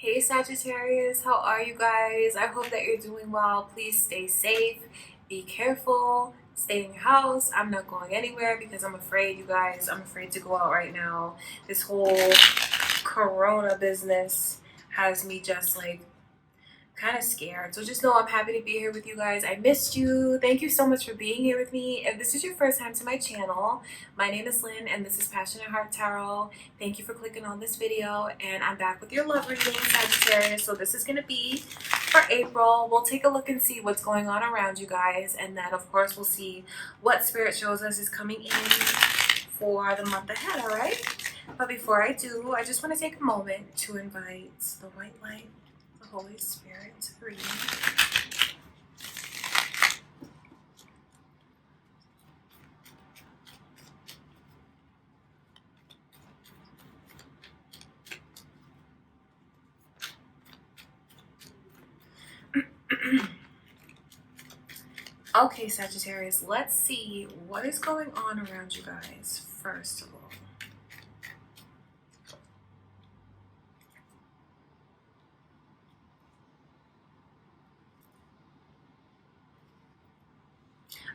Hey Sagittarius, how are you guys? I hope that you're doing well. Please stay safe, be careful, stay in your house. I'm not going anywhere because I'm afraid, you guys. I'm afraid to go out right now. This whole corona business has me just like kind of scared. So just know I'm happy to be here with you guys. I missed you. Thank you so much for being here with me. If this is your first time to my channel, my name is Lynn and this is Passionate Heart Tarot. Thank you for clicking on this video, and I'm back with your love reading, Sagittarius. So this is going to be for April. We'll take a look and see what's going on around you guys, and then of course we'll see what Spirit shows us is coming in for the month ahead, all right? But before I do, I just want to take a moment to invite the white light, the Holy Spirit, to the reading. Okay, Sagittarius, let's see what is going on around you guys, first of all.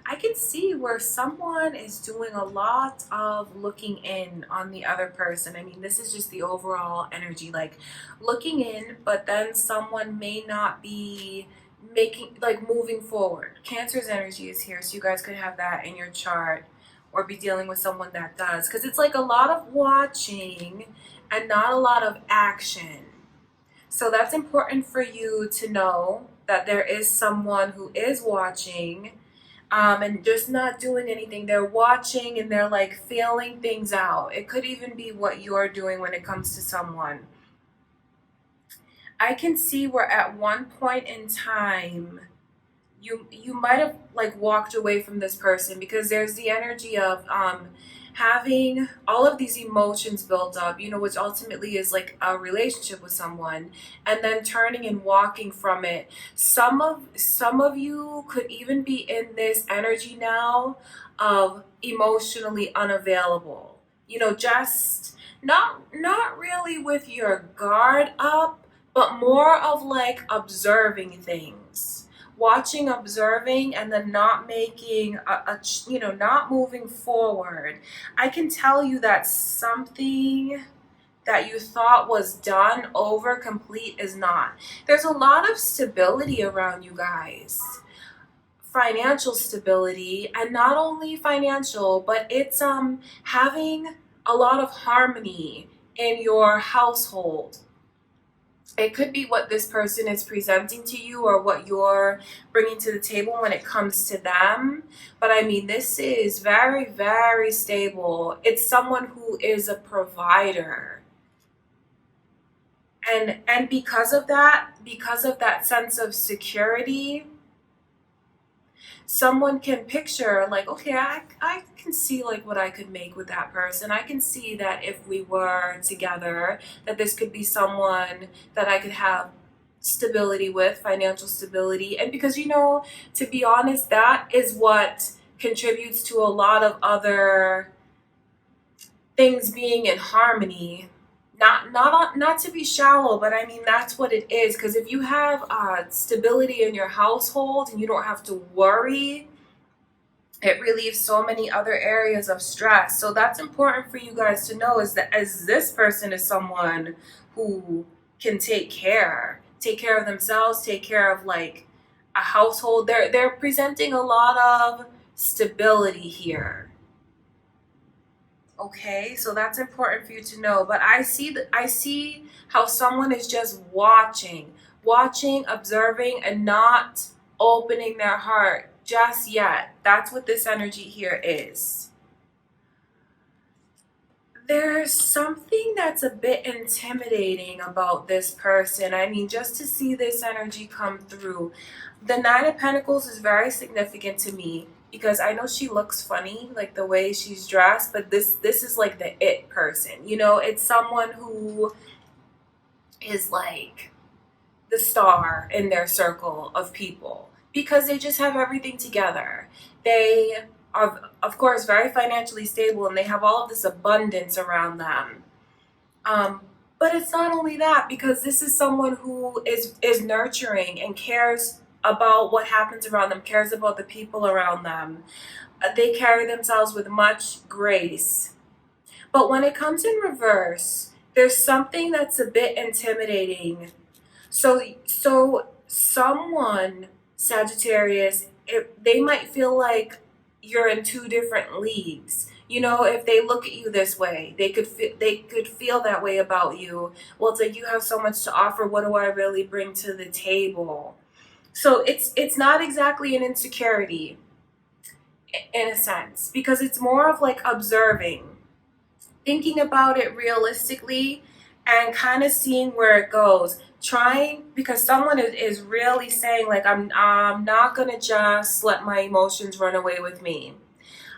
I can see where someone is doing a lot of looking in on the other person. I mean, this is just the overall energy, like looking in, but then someone may not be making, like moving forward. Cancer's energy is here, so you guys could have that in your chart or be dealing with someone that does, because it's like a lot of watching and not a lot of action. So that's important for you to know that there is someone who is watching, and just not doing anything. They're watching and they're like feeling things out. It could even be what you're doing when it comes to someone. I can see where at one point in time you might have like walked away from this person, because there's the energy of having all of these emotions built up, you know, which ultimately is like a relationship with someone, and then turning and walking from it. Some of you could even be in this energy now of emotionally unavailable, you know, just not really with your guard up, but more of like observing things, watching, observing, and then not making not moving forward. I can tell you that something that you thought was done, over, complete is not. There's a lot of stability around you guys, financial stability, and not only financial, but it's having a lot of harmony in your household. It could be what this person is presenting to you or what you're bringing to the table when it comes to them. But I mean, this is very, very stable. It's someone who is a provider. And because of that sense of security, someone can picture like, okay, I can see like what I could make with that person. I can see that if we were together, that this could be someone that I could have stability with, financial stability. And because, you know, to be honest, that is what contributes to a lot of other things being in harmony. Not to be shallow, but I mean that's what it is. Because if you have stability in your household and you don't have to worry, it relieves so many other areas of stress. So that's important for you guys to know, is that as this person is someone who can take care of themselves, take care of like a household. They're presenting a lot of stability here. Okay, so that's important for you to know. But I see how someone is just watching, observing, and not opening their heart just yet. That's what this energy here is. There's something that's a bit intimidating about this person. I mean, just to see this energy come through. The Nine of Pentacles is very significant to me, because I know she looks funny, like the way she's dressed, but this is like the it person. You know, it's someone who is like the star in their circle of people, because they just have everything together. They are, of course, very financially stable, and they have all of this abundance around them. But it's not only that, because this is someone who is nurturing and cares about what happens around them, cares about the people around them. They carry themselves with much grace. But when it comes in reverse, there's something that's a bit intimidating. So someone, Sagittarius, they might feel like you're in two different leagues. You know, if they look at you this way, they could feel that way about you. Well, it's like you have so much to offer. What do I really bring to the table? So it's not exactly an insecurity in a sense, because it's more of like observing, thinking about it realistically, and kind of seeing where it goes. Trying, because someone is really saying like, I'm not gonna just let my emotions run away with me.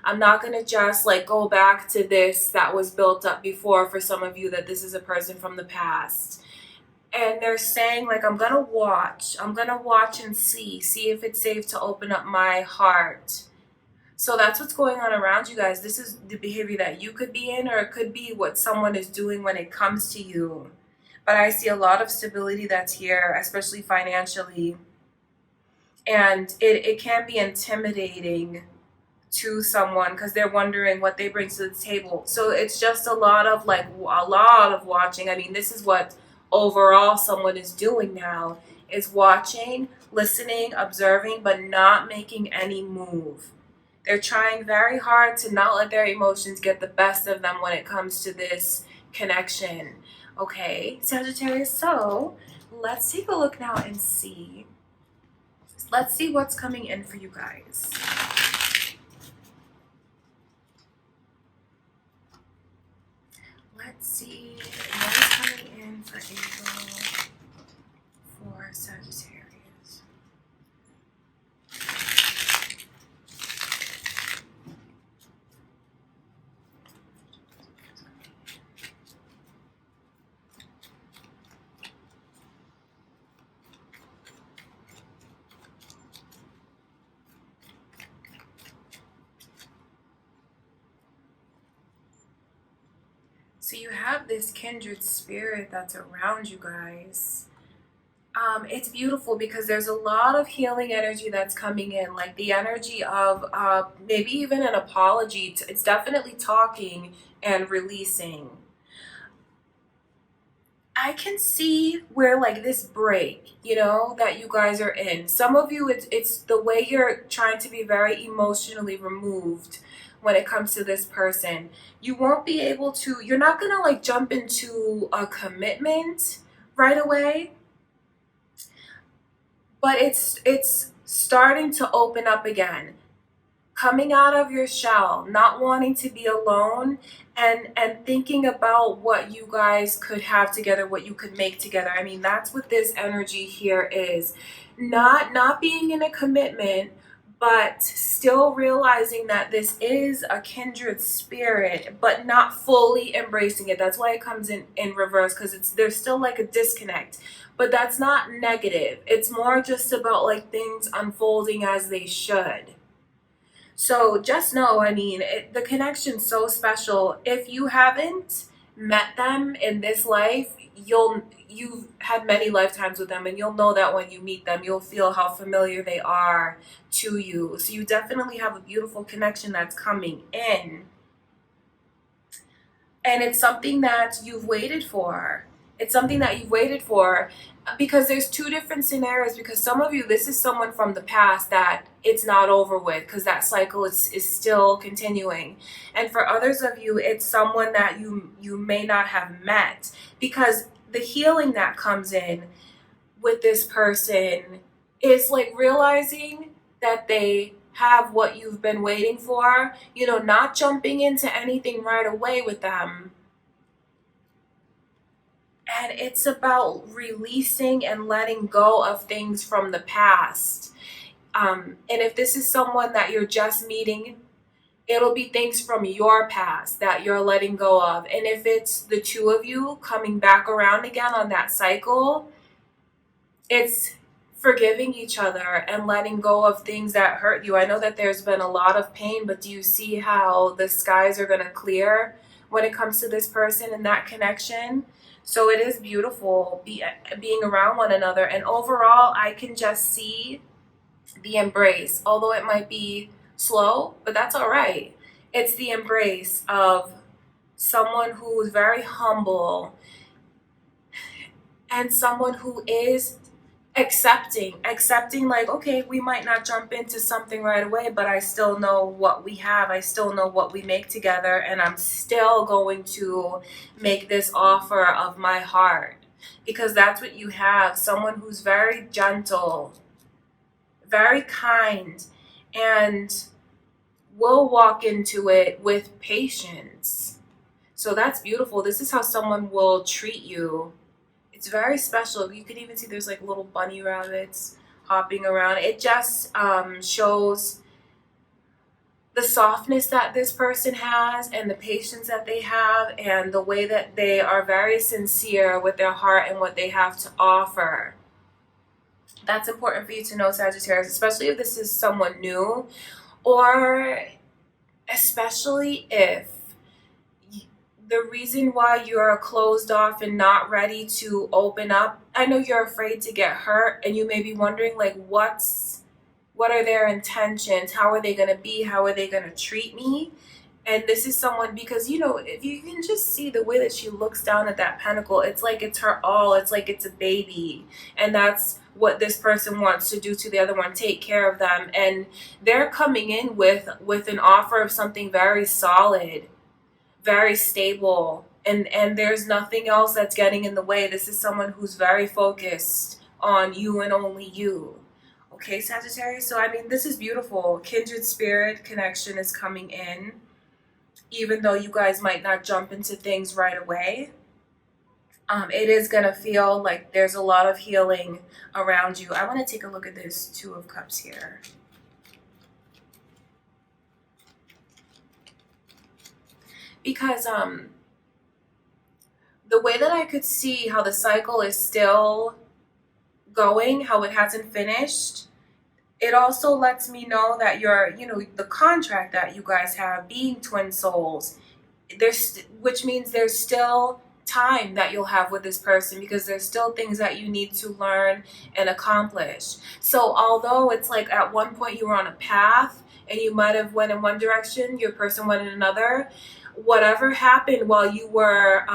I'm not gonna just like go back to this that was built up before. For some of you, that this is a person from the past, and they're saying like, I'm gonna watch and see if it's safe to open up my heart. So that's what's going on around you guys. This is the behavior that you could be in, or it could be what someone is doing when it comes to you. But I see a lot of stability that's here, especially financially. And it can be intimidating to someone because they're wondering what they bring to the table. So it's just a lot of like, a lot of watching. I mean, this is what overall someone is doing now, is watching, listening, observing, but not making any move. They're trying very hard to not let their emotions get the best of them when it comes to this connection. Okay, Sagittarius, so let's take a look now and see. Let's see what's coming in for you guys. Let's see what is coming in for April for Sagittarius. So you have this kindred spirit that's around you guys. It's beautiful because there's a lot of healing energy that's coming in, like the energy of maybe even an apology. It's definitely talking and releasing. I can see where like this break, you know, that you guys are in. Some of you, it's the way you're trying to be very emotionally removed when it comes to this person. You won't be able to, you're not gonna like jump into a commitment right away, but it's starting to open up again, coming out of your shell, not wanting to be alone, and thinking about what you guys could have together, what you could make together. I mean, that's what this energy here is. Not being in a commitment, but still realizing that this is a kindred spirit, but not fully embracing it. That's why it comes in reverse, because it's there's still like a disconnect. But that's not negative. It's more just about like things unfolding as they should. So just know, I mean, the connection's so special. If you haven't met them in this life, you've had many lifetimes with them, and you'll know that when you meet them, you'll feel how familiar they are to you. So you definitely have a beautiful connection that's coming in. And it's something that you've waited for. It's something that you've waited for, because there's two different scenarios. Because some of you, this is someone from the past that it's not over with, because that cycle is still continuing. And for others of you, it's someone that you may not have met, because the healing that comes in with this person is like realizing that they have what you've been waiting for, you know, not jumping into anything right away with them. And it's about releasing and letting go of things from the past. And if this is someone that you're just meeting, it'll be things from your past that you're letting go of. And if it's the two of you coming back around again on that cycle, it's forgiving each other and letting go of things that hurt you. I know that there's been a lot of pain, but do you see how the skies are going to clear when it comes to this person and that connection? So it is beautiful being around one another. And overall, I can just see the embrace, although it might be slow, but that's all right. It's the embrace of someone who is very humble and someone who is accepting, like, okay, we might not jump into something right away, but I still know what we have, I still know what we make together, and I'm still going to make this offer of my heart, because that's what you have, someone who's very gentle, very kind, and will walk into it with patience. So that's beautiful. This is how someone will treat you. It's very special. You can even see there's like little bunny rabbits hopping around. It just shows the softness that this person has and the patience that they have and the way that they are very sincere with their heart and what they have to offer. That's important for you to know, Sagittarius, especially if this is someone new, or especially if the reason why you're closed off and not ready to open up, I know you're afraid to get hurt, and you may be wondering, like, what are their intentions? How are they going to be? How are they going to treat me? And this is someone, because if you can just see the way that she looks down at that pentacle, it's like it's her all. It's like it's a baby, and that's what this person wants to do to the other one, take care of them. And they're coming in with an offer of something very solid, very stable, and there's nothing else that's getting in the way. This is someone who's very focused on you and only you. Okay, Sagittarius. So I mean, this is beautiful. Kindred spirit connection is coming in, even though you guys might not jump into things right away. It is gonna feel like there's a lot of healing around you. I want to take a look at this Two of Cups here. Because the way that I could see how the cycle is still going, how it hasn't finished, it also lets me know that the contract that you guys have, being twin souls, which means there's still time that you'll have with this person, because there's still things that you need to learn and accomplish. So although it's like at one point you were on a path and you might have went in one direction, your person went in another, whatever happened while you were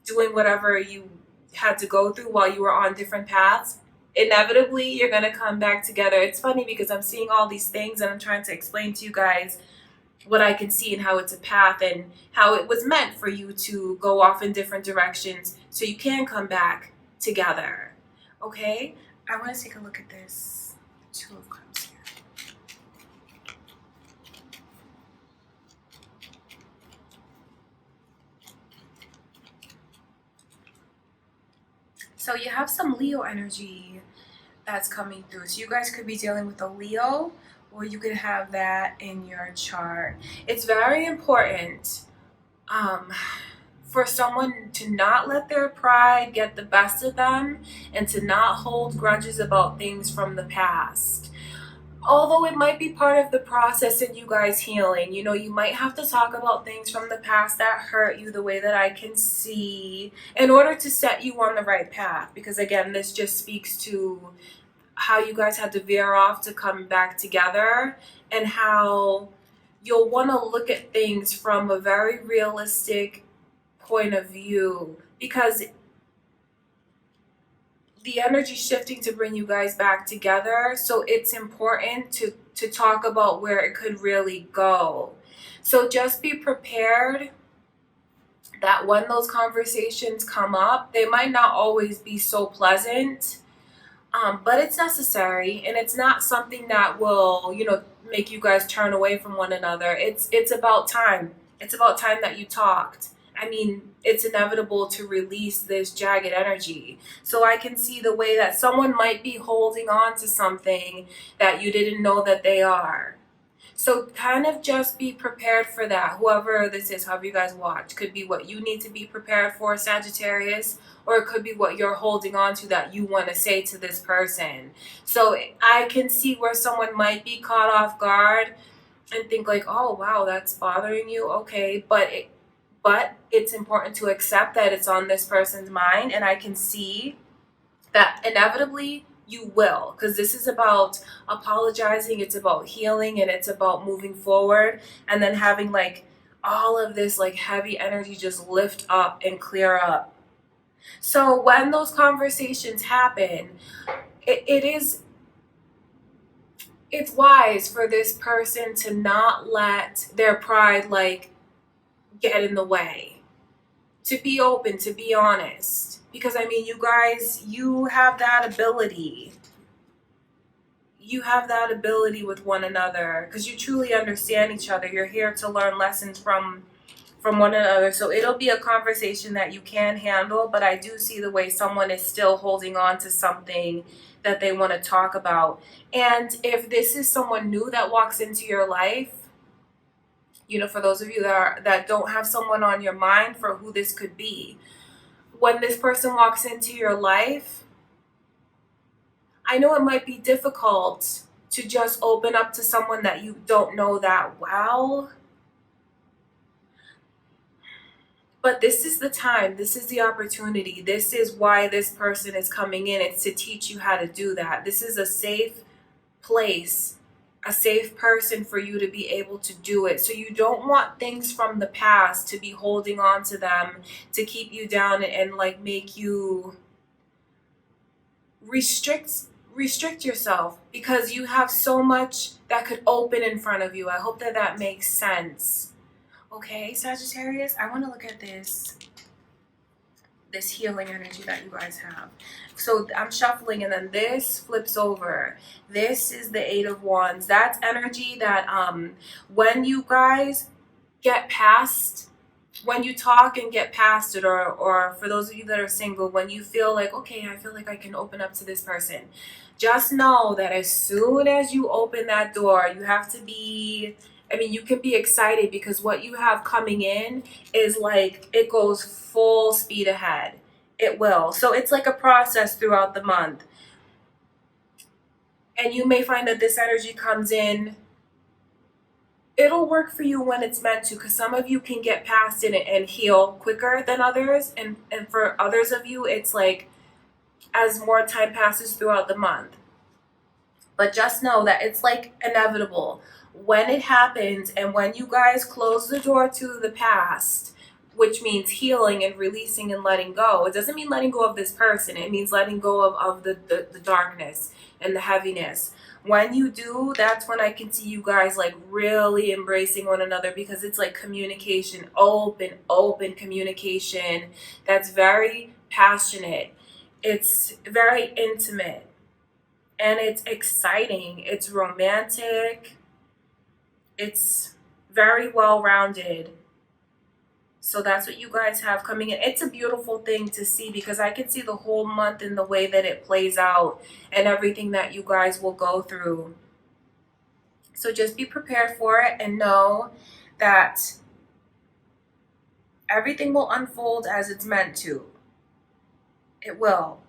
doing whatever you had to go through while you were on different paths, inevitably you're going to come back together. It's funny because I'm seeing all these things and I'm trying to explain to you guys what I can see and how it's a path and how it was meant for you to go off in different directions so you can come back together. Okay? I want to take a look at this Two of Cups here. So you have some Leo energy that's coming through. So you guys could be dealing with a Leo, or you could have that in your chart. It's very important for someone to not let their pride get the best of them and to not hold grudges about things from the past. Although it might be part of the process in you guys healing, you might have to talk about things from the past that hurt you, the way that I can see, in order to set you on the right path. Because again, this just speaks to how you guys had to veer off to come back together, and how you'll want to look at things from a very realistic point of view, because the energy shifting to bring you guys back together. So it's important to talk about where it could really go. So just be prepared that when those conversations come up, they might not always be so pleasant, but it's necessary, and it's not something that will, make you guys turn away from one another. It's about time. It's about time that you talked. I mean, it's inevitable to release this jagged energy. So I can see the way that someone might be holding on to something that you didn't know that they are. So kind of just be prepared for that. Whoever this is, however you guys watch, could be what you need to be prepared for, Sagittarius, or it could be what you're holding on to that you want to say to this person. So I can see where someone might be caught off guard and think like, oh, wow, that's bothering you. Okay. But but it's important to accept that it's on this person's mind, and I can see that inevitably you will, because this is about apologizing, it's about healing, and it's about moving forward, and then having like all of this like heavy energy just lift up and clear up. So when those conversations happen, it is, it's wise for this person to not let their pride like get in the way, to be open, to be honest, because I mean, you guys, you have that ability, you have that ability with one another, because you truly understand each other. You're here to learn lessons from one another. So it'll be a conversation that you can handle, but I do see the way someone is still holding on to something that they want to talk about. And if this is someone new that walks into your life, you know, for those of you that don't have someone on your mind for who this could be, when this person walks into your life, I know it might be difficult to just open up to someone that you don't know that well. But this is the time, this is the opportunity, this is why this person is coming in. It's to teach you how to do that. This is a safe place, a safe person for you to be able to do it. So you don't want things from the past to be holding on to them, to keep you down and like make you restrict yourself, because you have so much that could open in front of you. I hope that that makes sense. Okay, Sagittarius, I want to look at this healing energy that you guys have. So I'm shuffling, and then this flips over. This is the Eight of Wands. That's energy that when you guys get past, when you talk and get past it, or for those of you that are single, when you feel like, okay, I feel like I can open up to this person, just know that as soon as you open that door, you have to be, I mean, you can be excited, because what you have coming in is like, it goes full speed ahead. It will. So it's like a process throughout the month. And you may find that this energy comes in, it'll work for you when it's meant to, because some of you can get past it and heal quicker than others. And for others of you, it's like as more time passes throughout the month. But just know that it's like inevitable. When it happens, and when you guys close the door to the past, which means healing and releasing and letting go. It doesn't mean letting go of this person. It means letting go of the darkness and the heaviness. When you do, that's when I can see you guys like really embracing one another, because it's like communication, open communication that's very passionate. It's very intimate, and it's exciting. It's romantic. It's very well-rounded. So that's what you guys have coming in. It's a beautiful thing to see, because I can see the whole month in the way that it plays out and everything that you guys will go through. So just be prepared for it, and know that everything will unfold as it's meant to. It will.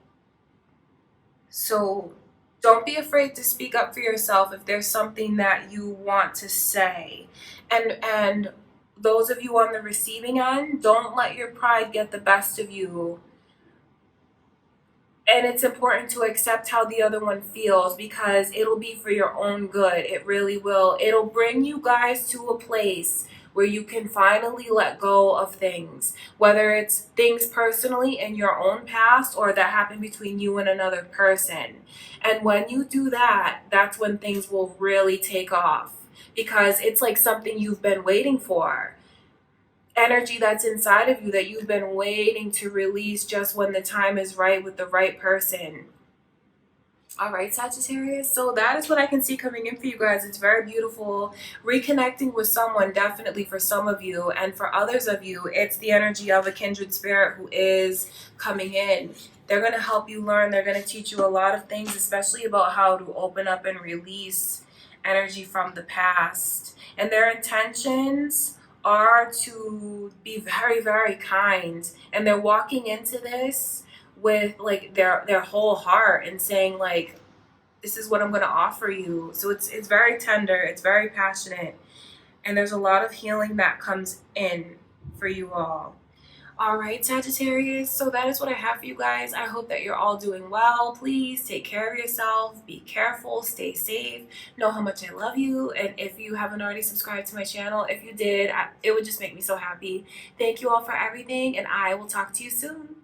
So don't be afraid to speak up for yourself if there's something that you want to say. And those of you on the receiving end, don't let your pride get the best of you. And it's important to accept how the other one feels, because it'll be for your own good. It really will. It'll bring you guys to a place where you can finally let go of things, whether it's things personally in your own past or that happened between you and another person. And when you do that, that's when things will really take off, because it's like something you've been waiting for. Energy that's inside of you that you've been waiting to release just when the time is right with the right person. All right, Sagittarius. So that is what I can see coming in for you guys. It's very beautiful. Reconnecting with someone, definitely for some of you. And for others of you, it's the energy of a kindred spirit who is coming in. They're going to help you learn. They're going to teach you a lot of things, especially about how to open up and release energy from the past. And their intentions are to be very, very kind. And they're walking into this with like their whole heart, and saying like, this is what I'm going to offer you. So it's very tender, it's very passionate, and there's a lot of healing that comes in. for you all. All right, Sagittarius. So that is what I have for you guys. I hope that you're all doing well. Please take care of yourself. Be careful. Stay safe. Know how much I love you. And if you haven't already subscribed to my channel, if you did, it would just make me so happy. Thank you all for everything, and I will talk to you soon.